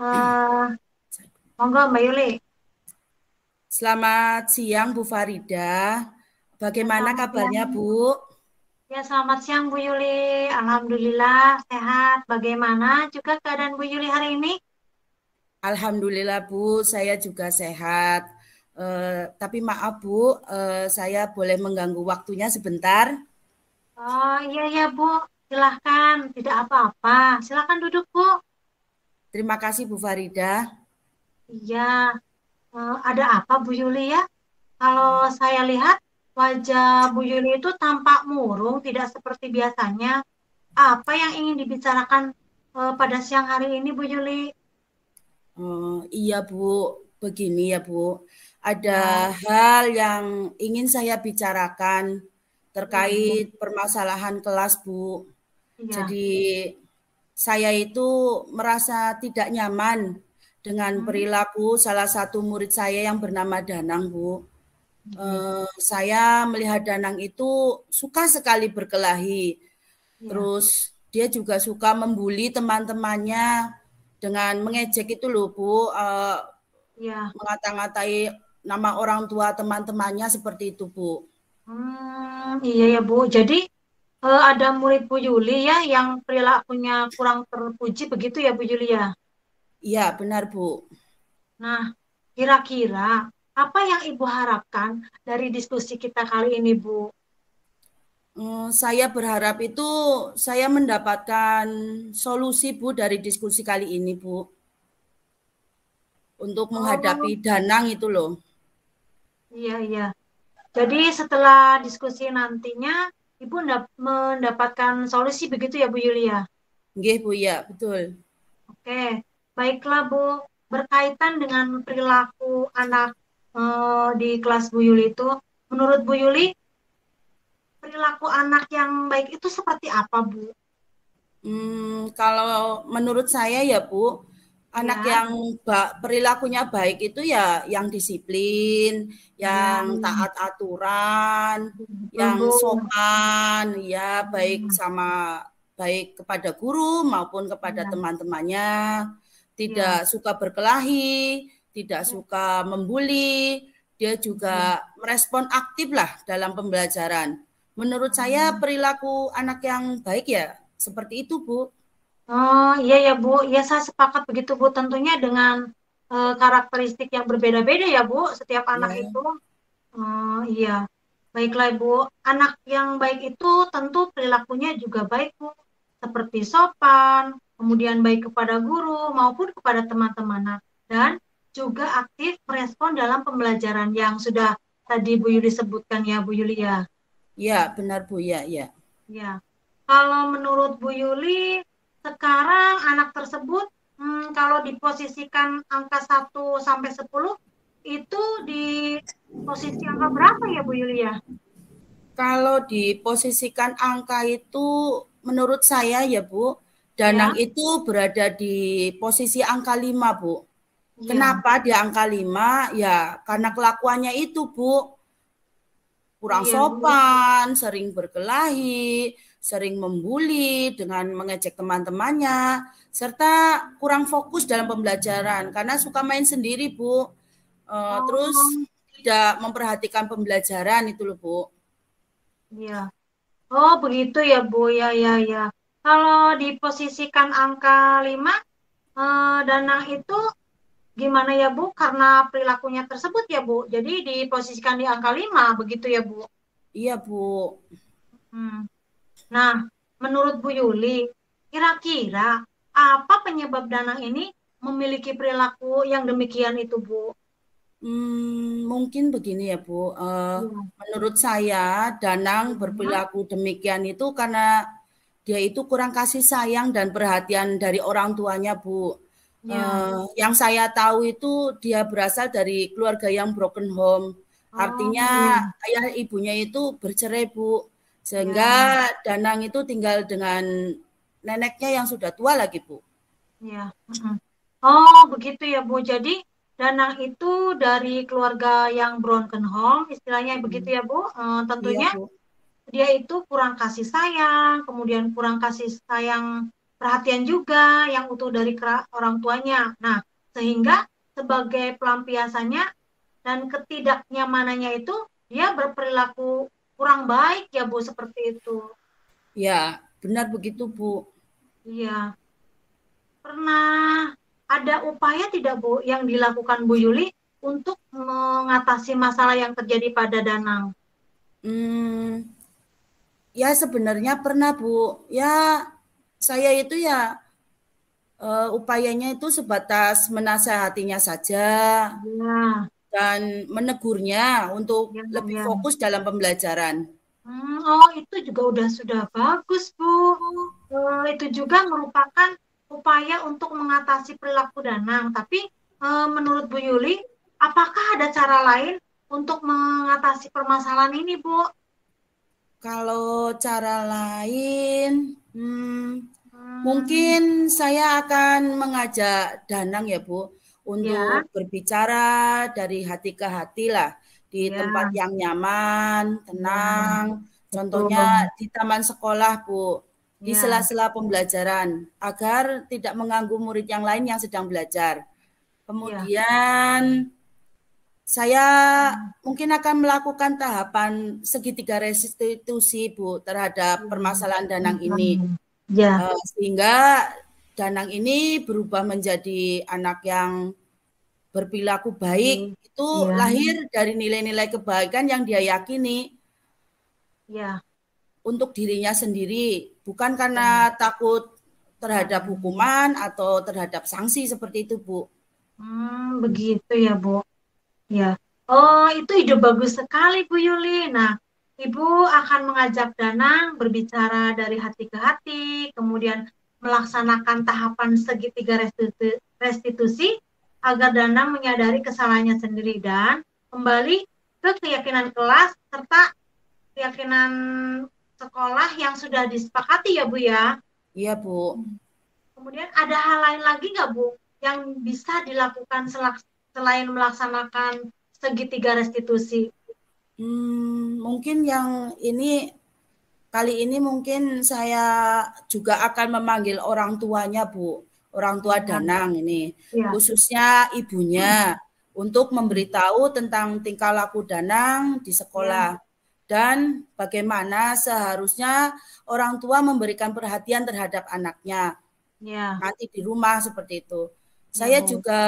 Eh, Monggo Mbak Yuli. Selamat siang Bu Farida. Ya, Bagaimana selamat siang. kabarnya Bu? Ya, selamat siang Bu Yuli. Alhamdulillah sehat. Bagaimana juga keadaan Bu Yuli hari ini? Alhamdulillah Bu, saya juga sehat. Tapi maaf Bu, saya boleh mengganggu waktunya sebentar. Oh iya ya Bu, silahkan. Tidak apa-apa. Silahkan duduk Bu. Terima kasih Bu Farida. Iya, ada apa Bu Yuli ya? Kalau saya lihat wajah Bu Yuli itu tampak murung, tidak seperti biasanya. Apa yang ingin dibicarakan pada siang hari ini Bu Yuli? Iya Bu, begini ya Bu. Ada Ya, hal yang ingin saya bicarakan iya Bu. terkait permasalahan kelas Bu. Iya. Jadi saya itu merasa tidak nyaman dengan Hmm, perilaku salah satu murid saya yang bernama Danang, Bu. iya. Saya melihat Danang itu suka sekali berkelahi. Iya. Terus dia juga suka membuli teman-temannya dengan mengejek itu loh, Bu. Iya. Mengata-ngatai nama orang tua teman-temannya seperti itu, Bu. Iya ya Bu. Jadi ada murid Bu Yuli ya yang perilakunya kurang terpuji begitu ya Bu Yuli ya. Iya, benar, Bu. Nah, kira-kira apa yang Ibu harapkan dari diskusi kita kali ini Bu? Saya berharap itu saya mendapatkan solusi Bu dari diskusi kali ini Bu untuk Oh, menghadapi Danang itu loh. iya iya. Jadi setelah diskusi nantinya Ibu mendapatkan solusi begitu ya Bu Yuli ya. Nggih Bu ya, betul. Oke, baiklah Bu. Berkaitan dengan perilaku anak di kelas Bu Yuli itu, menurut Bu Yuli, perilaku anak yang baik itu seperti apa, Bu? Kalau menurut saya ya Bu, anak Ya, yang perilakunya baik itu ya yang disiplin, ya, yang taat aturan, betul yang Bu. sopan, ya Hmm, baik kepada guru maupun kepada ya, teman-temannya, ya, tidak suka berkelahi, tidak ya, suka membuli, dia ya. juga merespon aktif lah dalam pembelajaran. Menurut saya Hmm. perilaku anak yang baik ya seperti itu, Bu. Oh iya ya Bu, ya saya sepakat begitu Bu. Tentunya dengan karakteristik yang berbeda-beda ya Bu, setiap anak Ya, itu. Oh iya, baiklah Ibu. Anak yang baik itu tentu perilakunya juga baik Bu, seperti sopan, kemudian baik kepada guru maupun kepada teman-teman. Nah, dan juga aktif merespon dalam pembelajaran yang sudah tadi Bu Yuli sebutkan ya Bu Yuli ya. ya benar Bu, ya, ya. Ya, kalau menurut Bu Yuli, sekarang anak tersebut kalau diposisikan angka 1 sampai 10 itu di posisi angka berapa ya Bu Yuli ya? Kalau diposisikan angka itu menurut saya ya Bu, Ya, Danang itu berada di posisi angka 5 Bu. iya. Kenapa di angka 5? Ya karena kelakuannya itu Bu, kurang Iya, Bu. sopan, sering berkelahi, sering membuli dengan mengejek teman-temannya, serta kurang fokus dalam pembelajaran karena suka main sendiri, Bu. Terus Oh, tidak memperhatikan pembelajaran itu loh, Bu. iya. Oh, begitu ya, Bu. Ya, ya, ya. Kalau diposisikan angka 5, Danang itu gimana ya, Bu? Karena perilakunya tersebut ya, Bu. Jadi diposisikan di angka 5, begitu ya, Bu. Iya, Bu. Hmm. Nah, menurut Bu Yuli, kira-kira apa penyebab Danang ini memiliki perilaku yang demikian itu, Bu? Mungkin begini ya, Bu. Iya. Menurut saya, Danang Iya. berperilaku demikian itu karena dia itu kurang kasih sayang dan perhatian dari orang tuanya, Bu. Iya. Yang saya tahu itu dia berasal dari keluarga yang broken home. Oh, Artinya iya. ayah ibunya itu bercerai, Bu. Sehingga Iya. Danang itu tinggal dengan neneknya yang sudah tua lagi, Bu. Iya. Mm-mm. Oh, begitu ya, Bu. Jadi, Danang itu dari keluarga yang broken home, istilahnya begitu ya, Bu. Iya, Tentunya Bu. dia itu kurang kasih sayang, kemudian kurang kasih sayang, perhatian juga yang utuh dari orang tuanya. Nah, sehingga sebagai pelampiasannya dan ketidaknyamanannya itu dia berperilaku kurang baik ya Bu, seperti itu. Ya, benar begitu, Bu. Iya. Pernah ada upaya tidak Bu yang dilakukan Bu Yuli untuk mengatasi masalah yang terjadi pada Danang? Hmm, ya sebenarnya pernah, Bu. Ya, saya itu ya upayanya itu sebatas menasehatinya saja Ya, dan menegurnya untuk ya, lebih ya. fokus dalam pembelajaran. Oh, itu juga sudah bagus, Bu. Itu juga merupakan upaya untuk mengatasi perilaku Danang. Tapi menurut Bu Yuli, apakah ada cara lain untuk mengatasi permasalahan ini, Bu? Kalau cara lain, Hmm, mungkin saya akan mengajak Danang ya Bu, ya, untuk berbicara dari hati ke hati lah, di tempat ya, yang nyaman, ya, tenang. Contohnya betul. di taman sekolah Bu, di Ya, sela-sela pembelajaran, agar tidak mengganggu murid yang lain yang sedang belajar. ya. Kemudian saya mungkin akan melakukan tahapan segitiga restitusi, Bu, terhadap permasalahan Danang ini. Ya, Sehingga Danang ini berubah menjadi anak yang berperilaku baik, itu ya, lahir dari nilai-nilai kebaikan yang dia yakini ya, untuk dirinya sendiri, bukan ya. karena takut terhadap hukuman atau terhadap sanksi seperti itu, Bu. Begitu ya, Bu. Ya. Oh, itu ide bagus sekali, Bu Yuli. Nah, Ibu akan mengajak Danang berbicara dari hati ke hati, kemudian melaksanakan tahapan segitiga restitusi agar Danang menyadari kesalahannya sendiri dan kembali ke keyakinan kelas serta keyakinan sekolah yang sudah disepakati ya, Bu ya. Iya, Bu. Kemudian ada hal lain lagi nggak, Bu, yang bisa dilakukan selain melaksanakan segitiga restitusi? Mungkin yang ini kali ini mungkin saya juga akan memanggil orang tuanya, Bu. Orang tua Ya, Danang ini, ya, khususnya ibunya, untuk hmm, memberitahu tentang tingkah laku Danang di ya, sekolah dan bagaimana seharusnya orang tua memberikan perhatian terhadap anaknya ya, nanti di rumah seperti itu. ya, Saya Bu. juga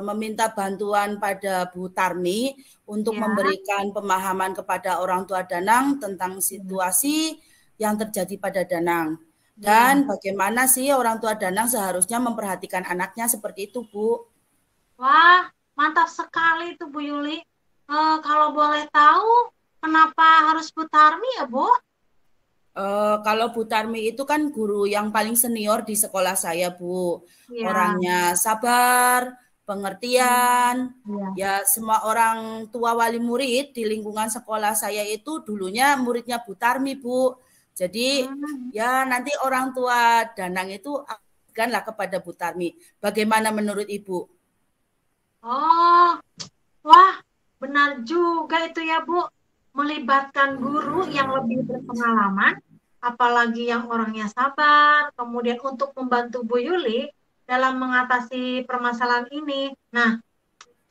meminta bantuan pada Bu Tarmi untuk Ya, memberikan pemahaman kepada orang tua Danang tentang ya, situasi yang terjadi pada Danang. ya. Dan bagaimana sih orang tua Danang seharusnya memperhatikan anaknya seperti itu, Bu. Wah, mantap sekali itu, Bu Yuli. Kalau boleh tahu, kenapa harus Bu Tarmi ya, Bu? Kalau Bu Tarmi itu kan guru yang paling senior di sekolah saya, Bu. Ya, Orangnya sabar, pengertian, ya, ya semua orang tua wali murid di lingkungan sekolah saya itu dulunya muridnya Bu Tarmi, Bu. Jadi hmm. ya nanti orang tua Danang itu akanlah kepada Bu Tarmi. Bagaimana menurut Ibu? Oh, wah, benar juga itu ya, Bu. Melibatkan guru yang lebih berpengalaman, apalagi yang orangnya sabar, kemudian untuk membantu Bu Yuli dalam mengatasi permasalahan ini. Nah,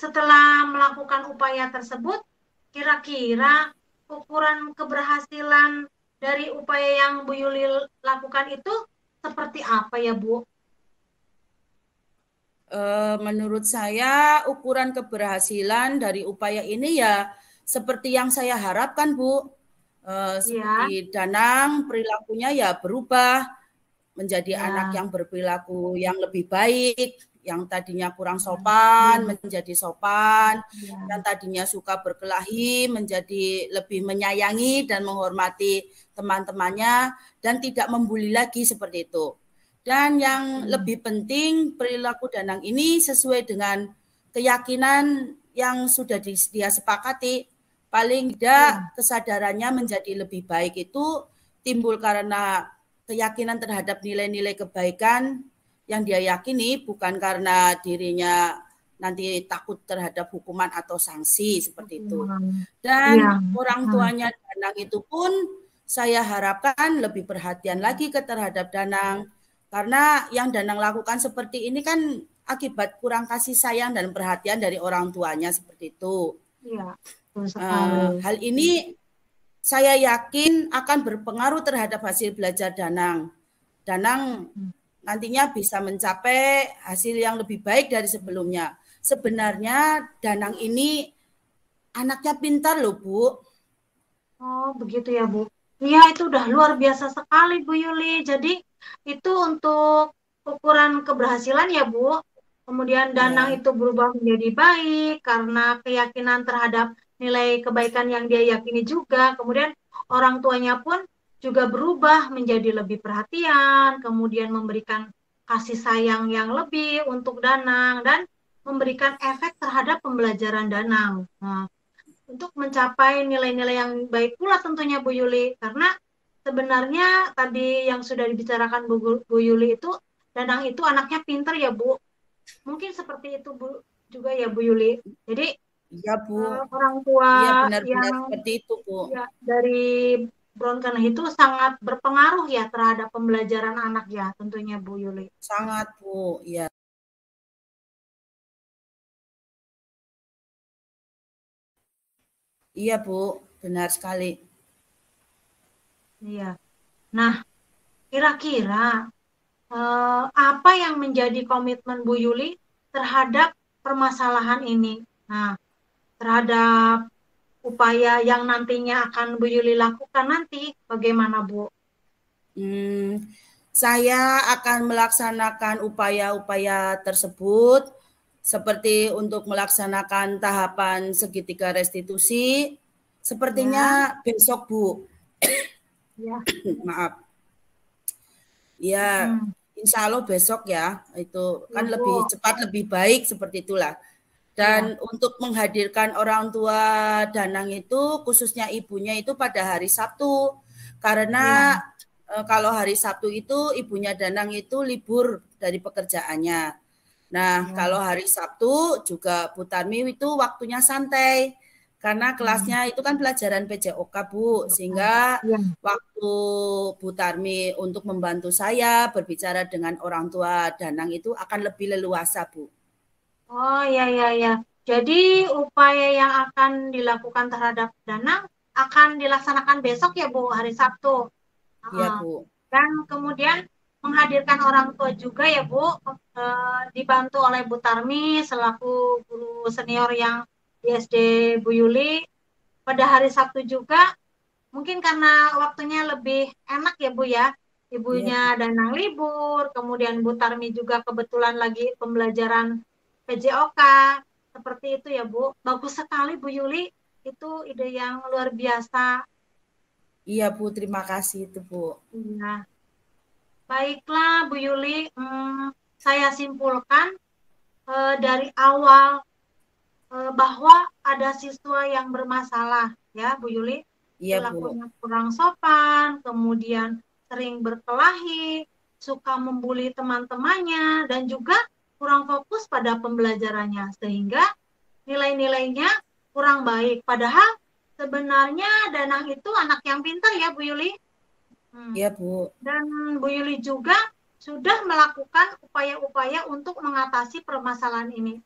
setelah melakukan upaya tersebut, kira-kira ukuran keberhasilan dari upaya yang Bu Yuli lakukan itu seperti apa ya, Bu? Menurut saya ukuran keberhasilan dari upaya ini ya seperti yang saya harapkan, Bu. Ya, Seperti Danang perilakunya ya berubah menjadi anak ya, yang berperilaku yang lebih baik, yang tadinya kurang ya, sopan menjadi sopan, yang ya, tadinya suka berkelahi menjadi lebih menyayangi dan menghormati teman-temannya dan tidak membuli lagi seperti itu. Dan yang lebih penting perilaku Danang ini sesuai dengan keyakinan yang sudah dia sepakati. Paling ya, tidak kesadarannya menjadi lebih baik itu timbul karena keyakinan terhadap nilai-nilai kebaikan yang dia yakini bukan karena dirinya nanti takut terhadap hukuman atau sanksi seperti itu. ya, Dan ya, orang tuanya Danang itu pun saya harapkan lebih perhatian lagi terhadap Danang. Karena yang Danang lakukan seperti ini kan akibat kurang kasih sayang dan perhatian dari orang tuanya seperti itu. Iya, betul sekali. Hal ini saya yakin akan berpengaruh terhadap hasil belajar Danang. Danang nantinya bisa mencapai hasil yang lebih baik dari sebelumnya. Sebenarnya Danang ini anaknya pintar loh, Bu. Oh, begitu ya, Bu. Iya, itu udah luar biasa sekali, Bu Yuli. Jadi, itu untuk ukuran keberhasilan ya, Bu. Kemudian Danang Ya, itu berubah menjadi baik karena keyakinan terhadap nilai kebaikan yang dia yakini juga. Kemudian orang tuanya pun juga berubah menjadi lebih perhatian, kemudian memberikan kasih sayang yang lebih untuk Danang dan memberikan efek terhadap pembelajaran Danang. Nah, untuk mencapai nilai-nilai yang baik pula tentunya Bu Yuli, karena sebenarnya tadi yang sudah dibicarakan Bu Yuli itu, Danang itu anaknya pinter ya Bu, mungkin seperti itu Bu juga ya Bu Yuli. Jadi iya Bu. orang tua Iya benar-benar yang seperti itu Bu. ya dari Bronken itu sangat berpengaruh ya terhadap pembelajaran anak ya tentunya Bu Yuli. Sangat Bu. Iya. Iya Bu, benar sekali. Iya. Nah, kira-kira apa yang menjadi komitmen Bu Yuli terhadap permasalahan ini? Nah, terhadap upaya yang nantinya akan Bu Yuli lakukan nanti, bagaimana Bu? Saya akan melaksanakan upaya-upaya tersebut seperti untuk melaksanakan tahapan segitiga restitusi. Ya, Sepertinya besok Bu. ya, Maaf. Ya, hmm, insya Allah besok ya. Itu ya kan lebih Bu, cepat, lebih baik seperti itulah. ya, Dan untuk menghadirkan orang tua Danang itu, khususnya ibunya itu pada hari Sabtu. Karena ya, kalau hari Sabtu itu ibunya Danang itu libur dari pekerjaannya. Nah, kalau ya, hari Sabtu juga Bu Tarmi itu waktunya santai. Karena hmm, kelasnya itu kan pelajaran PJOK, Bu. Sehingga ya. waktu Bu Tarmi untuk membantu saya berbicara dengan orang tua Danang itu akan lebih leluasa, Bu. Oh ya, ya, ya. Jadi upaya yang akan dilakukan terhadap Danang akan dilaksanakan besok ya Bu, hari Sabtu. Iya, Heeh. Bu. Dan kemudian menghadirkan orang tua juga ya Bu, dibantu oleh Bu Tarmi selaku guru senior yang di SD Bu Yuli pada hari Sabtu juga, mungkin karena waktunya lebih enak ya Bu ya, Iya, Bu. ibunya Danang libur, kemudian Bu Tarmi juga kebetulan lagi pembelajaran PJOK, seperti itu ya Bu. Bagus sekali Bu Yuli, itu ide yang luar biasa. Iya, Bu. Terima kasih itu, Bu. Iya. Baiklah Bu Yuli, saya simpulkan dari awal bahwa ada siswa yang bermasalah ya Bu Yuli, Iya, Bu. perilakunya kurang sopan, kemudian sering berkelahi, suka membuli teman-temannya, dan juga kurang fokus pada pembelajarannya, sehingga nilai-nilainya kurang baik. Padahal sebenarnya Danang itu anak yang pintar ya Bu Yuli. Hmm. Iya, Bu. Dan Bu Yuli juga sudah melakukan upaya-upaya untuk mengatasi permasalahan ini.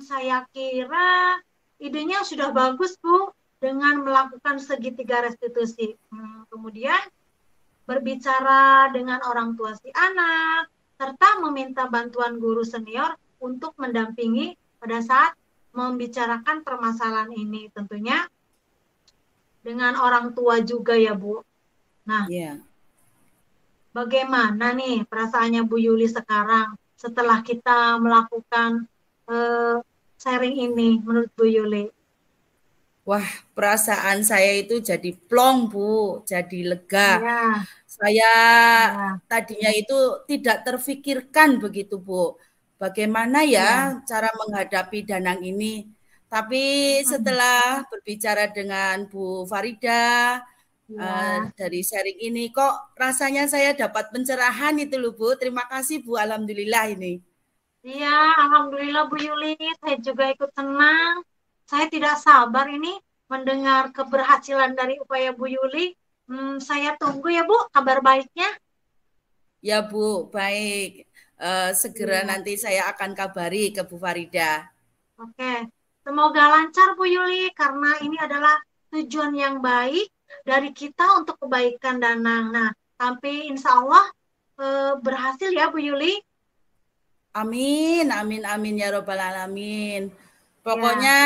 Saya kira idenya sudah bagus, Bu, dengan melakukan segitiga restitusi. Kemudian berbicara dengan orang tua si anak, serta meminta bantuan guru senior untuk mendampingi pada saat membicarakan permasalahan ini. Tentunya dengan orang tua juga ya, Bu. Nah, Iya. bagaimana nih perasaannya Bu Yuli sekarang setelah kita melakukan eh, sharing ini menurut Bu Yuli? Wah, perasaan saya itu jadi plong, Bu. Jadi lega. Ya, Saya ya, tadinya itu tidak terfikirkan begitu, Bu. Bagaimana ya. ya cara menghadapi Danang ini? Tapi Mm, setelah berbicara dengan Bu Farida ya, dari sharing ini, kok rasanya saya dapat pencerahan itu loh, Bu. Terima kasih, Bu. Alhamdulillah ini. iya, Alhamdulillah Bu Yuli, saya juga ikut senang. Saya tidak sabar ini mendengar keberhasilan dari upaya Bu Yuli. Saya tunggu ya Bu kabar baiknya. Ya Bu, baik. Segera Iya, nanti saya akan kabari ke Bu Farida. oke. Semoga lancar Bu Yuli karena ini adalah tujuan yang baik dari kita untuk kebaikan Danang. Nah, tapi insya Allah berhasil ya Bu Yuli. Amin, amin, amin ya robbal alamin. Ya, Pokoknya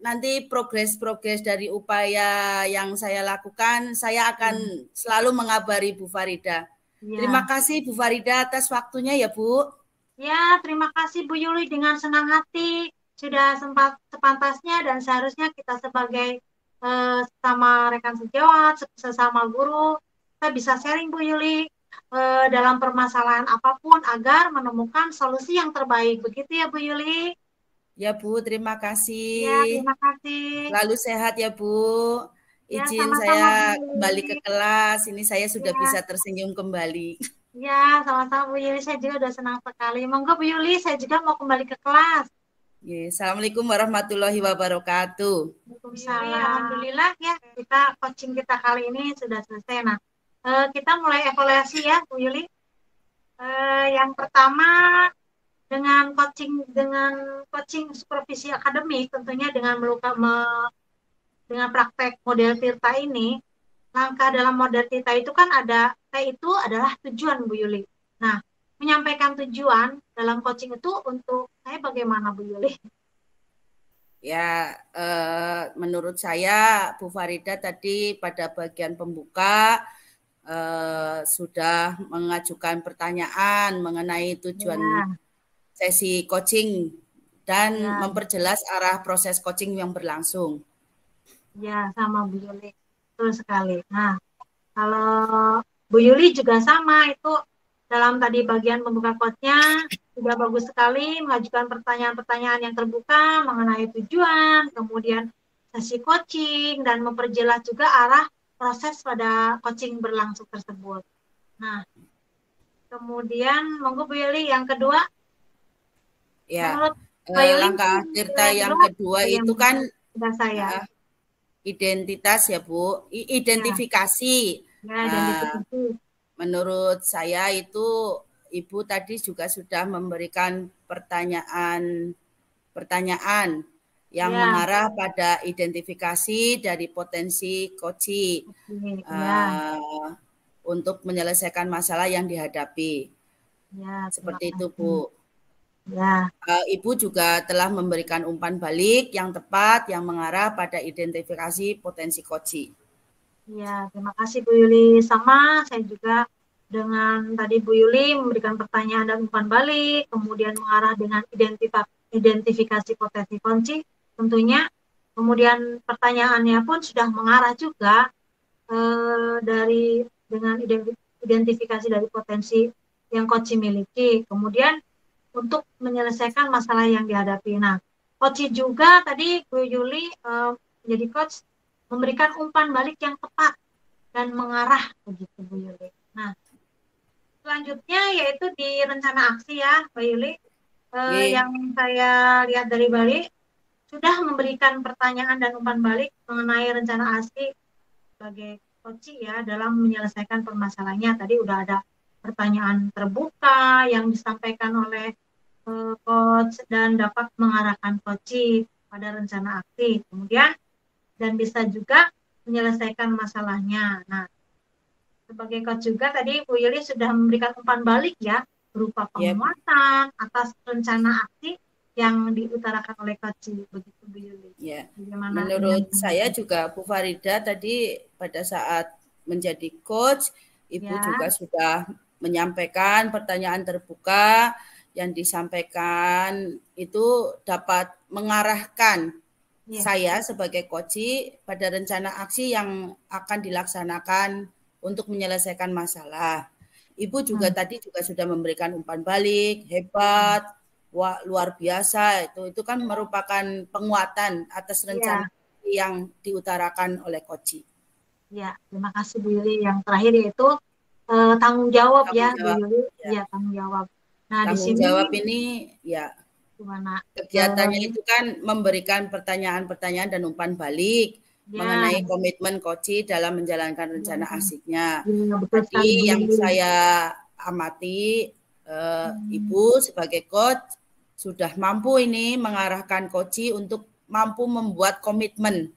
nanti progres-progres dari upaya yang saya lakukan, saya akan ya, selalu mengabari Bu Farida. Terima ya. kasih Bu Farida atas waktunya ya Bu. Ya, terima kasih Bu Yuli dengan senang hati sudah sempat sepantasnya dan seharusnya kita sebagai sesama rekan sejawat, sesama guru, kita bisa sharing Bu Yuli dalam permasalahan apapun agar menemukan solusi yang terbaik. Begitu ya Bu Yuli? Ya Bu, terima Ya, kasih. terima kasih. Selalu sehat ya Bu. Ya, Izin sama-sama Bu saya kembali ke Yuli. kelas. Ini saya sudah bisa Ya, tersenyum kembali. ya, sama-sama Bu Yuli. Saya juga udah senang sekali. Monggo Bu Yuli, saya juga mau kembali ke kelas. Assalamualaikum warahmatullahi wabarakatuh. Waalaikumsalam. Alhamdulillah ya, kita coaching kita kali ini sudah selesai. Nah, kita mulai evaluasi ya, Bu Yuli. Yang pertama dengan coaching supervisi akademik, tentunya dengan praktek model Tirta ini, langkah dalam model Tirta itu kan ada T itu adalah tujuan Bu Yuli. Nah, menyampaikan tujuan dalam coaching itu untuk saya bagaimana Bu Yuli? Ya, menurut saya Bu Farida tadi pada bagian pembuka sudah mengajukan pertanyaan mengenai tujuan Ya, sesi coaching dan ya. memperjelas arah proses coaching yang berlangsung. Ya, sama Bu Yuli. Betul sekali. Nah, kalau Bu Yuli juga sama, itu dalam tadi bagian pembuka quote-nya sudah bagus sekali mengajukan pertanyaan-pertanyaan yang terbuka mengenai tujuan, kemudian sesi coaching, dan memperjelas juga arah proses pada coaching berlangsung tersebut. Nah, kemudian monggo Bu Yuli yang kedua, Ya, menurut Mbak Yuli langkah Tirta yang yang kedua kedua itu bagaimana? kan Sudah saya. uh, identitas ya Bu, Ya, identifikasi. ya Uh, identifikasi. menurut saya itu Ibu tadi juga sudah memberikan pertanyaan yang Ya, mengarah pada identifikasi dari potensi koci oke. Ya. uh, untuk menyelesaikan masalah yang dihadapi. Ya, terima Seperti itu, kasih. Bu. Ya, Ibu juga telah memberikan umpan balik yang tepat yang mengarah pada identifikasi potensi koci. ya, terima kasih Bu Yuli. Sama saya juga dengan tadi Bu Yuli memberikan pertanyaan dan umpan balik, kemudian mengarah dengan identifikasi potensi kunci, tentunya. Kemudian pertanyaannya pun sudah mengarah juga dengan identifikasi dari potensi yang coach miliki. Kemudian untuk menyelesaikan masalah yang dihadapi. Nah, coach juga tadi Bu Yuli menjadi coach memberikan umpan balik yang tepat dan mengarah begitu Bu Yuli. Nah, selanjutnya yaitu di rencana aksi ya Bu Yuli. Ye, Yang saya lihat dari Bali sudah memberikan pertanyaan dan umpan balik mengenai rencana aksi sebagai coach ya dalam menyelesaikan permasalahannya. Tadi udah ada pertanyaan terbuka yang disampaikan oleh coach dan dapat mengarahkan coach pada rencana aksi. Kemudian dan bisa juga menyelesaikan masalahnya. Nah, sebagai coach juga tadi Bu Yuli sudah memberikan umpan balik ya berupa ya, penguatan atas rencana aksi yang diutarakan oleh coach. Begitu Bu Yuli. ya. Bagaimana dengan Menurut saya juga Bu Farida tadi pada saat menjadi coach, Ibu ya, juga sudah menyampaikan pertanyaan terbuka yang disampaikan itu dapat mengarahkan ya, saya sebagai coach pada rencana aksi yang akan dilaksanakan untuk menyelesaikan masalah. Ibu juga hmm, tadi juga sudah memberikan umpan balik, ya, hebat, wah, luar biasa. Itu kan merupakan penguatan atas rencana ya, yang diutarakan oleh coach. ya. Terima kasih Bu Yuli. Yang terakhir yaitu tanggung jawab ya Tanggung Bu jawab. Yuli. Ya. Iya, tanggung jawab. Nah, di Tanggung sini jawab ini ya gimana? kegiatannya itu kan memberikan pertanyaan-pertanyaan dan umpan balik mengenai komitmen Koci dalam menjalankan rencana asiknya. Ya, betul Jadi sekali, Bu. yang saya amati, Ibu sebagai coach sudah mampu ini mengarahkan Koci untuk mampu membuat komitmen.